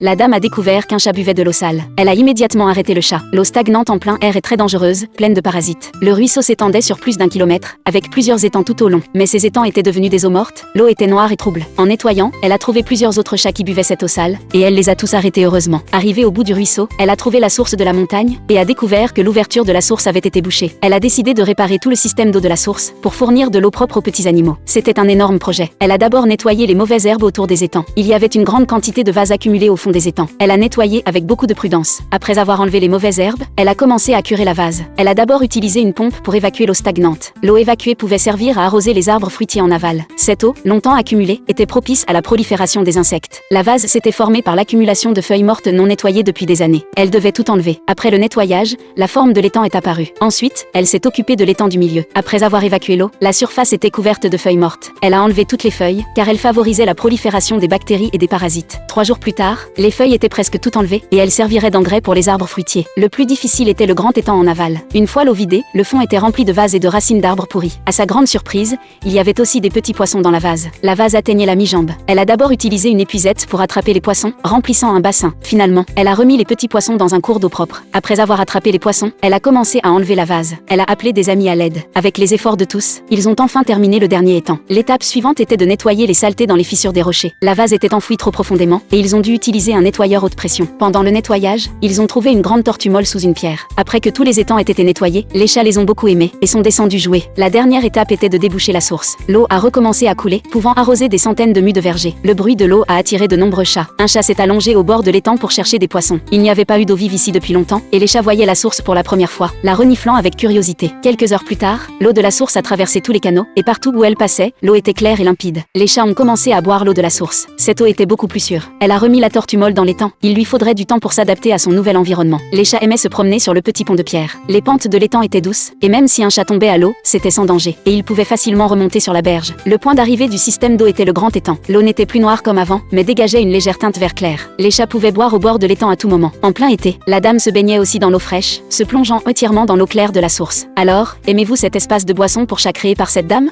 La dame a découvert qu'un chat buvait de l'eau sale. Elle a immédiatement arrêté le chat. L'eau stagnante en plein air est très dangereuse, pleine de parasites. Le ruisseau s'étendait sur plus d'1 kilomètre, avec plusieurs étangs tout au long. Mais ces étangs étaient devenus des eaux mortes, l'eau était noire et trouble. En nettoyant, elle a trouvé plusieurs autres chats qui buvaient cette eau sale, et elle les a tous arrêtés heureusement. Arrivée au bout du ruisseau, elle a trouvé la source de la montagne, et a découvert que l'ouverture de la source avait été bouchée. Elle a décidé de réparer tout le système d'eau de la source, pour fournir de l'eau propre aux petits animaux. C'était un énorme projet. Elle a d'abord nettoyé les mauvaises herbes autour des étangs. Il y avait une grande quantité de vases accumulés au fond des étangs. Elle a nettoyé avec beaucoup de prudence. Après avoir enlevé les mauvaises herbes, elle a commencé à curer la vase. Elle a d'abord utilisé une pompe pour évacuer l'eau stagnante. L'eau évacuée pouvait servir à arroser les arbres fruitiers en aval. Cette eau, longtemps accumulée, était propice à la prolifération des insectes. La vase s'était formée par l'accumulation de feuilles mortes non nettoyées depuis des années. Elle devait tout enlever. Après le nettoyage, la forme de l'étang est apparue. Ensuite, elle s'est occupée de l'étang du milieu. Après avoir évacué l'eau, la surface était couverte de feuilles mortes. Elle a enlevé toutes les feuilles, car elles favorisaient la prolifération des bactéries et des parasites. 3 jours plus tard, les feuilles étaient presque toutes enlevées, et elles serviraient d'engrais pour les arbres fruitiers. Le plus difficile était le grand étang en aval. Une fois l'eau vidée, le fond était rempli de vases et de racines d'arbres pourris. À sa grande surprise, il y avait aussi des petits poissons dans la vase. La vase atteignait la mi-jambe. Elle a d'abord utilisé une épuisette pour attraper les poissons, remplissant un bassin. Finalement, elle a remis les petits poissons dans un cours d'eau propre. Après avoir attrapé les poissons, elle a commencé à enlever la vase. Elle a appelé des amis à l'aide. Avec les efforts de tous, ils ont enfin terminé le dernier étang. L'étape suivante était de nettoyer les saletés dans les fissures des rochers. La vase était enfouie trop profondément, et ils ont dû utiliser un nettoyeur haute pression. Pendant le nettoyage, ils ont trouvé une grande tortue molle sous une pierre. Après que tous les étangs aient été nettoyés, les chats les ont beaucoup aimés, et sont descendus jouer. La dernière étape était de déboucher la source. L'eau a recommencé à couler, pouvant arroser des centaines de mues de verger. Le bruit de l'eau a attiré de nombreux chats. Un chat s'est allongé au bord de l'étang pour chercher des poissons. Il n'y avait pas eu d'eau vive ici depuis longtemps, et les chats voyaient la source pour la première fois, la reniflant avec curiosité. Quelques heures plus tard, l'eau de la source a traversé tous les canaux, et partout où elle passait, l'eau était claire et limpide. Les chats ont commencé à boire l'eau de la source. Cette eau était beaucoup plus sûre. Elle a remis la tortue molle dans l'étang. Il lui faudrait du temps pour s'adapter à son nouvel environnement. Les chats aimaient se promener sur le petit pont de pierre. Les pentes de l'étang étaient douces, et même si un chat tombait à l'eau, c'était sans danger, et il pouvait facilement remonter sur la berge. Le point d'arrivée du système d'eau était le grand étang. L'eau n'était plus noire comme avant, mais dégageait une légère teinte vert clair. Les chats pouvaient boire au bord de l'étang à tout moment. En plein été, la dame se baignait aussi dans l'eau fraîche, se plongeant entièrement dans l'eau claire de la source. Alors, aimez-vous cet espace de boisson pour chat créé par cette dame ?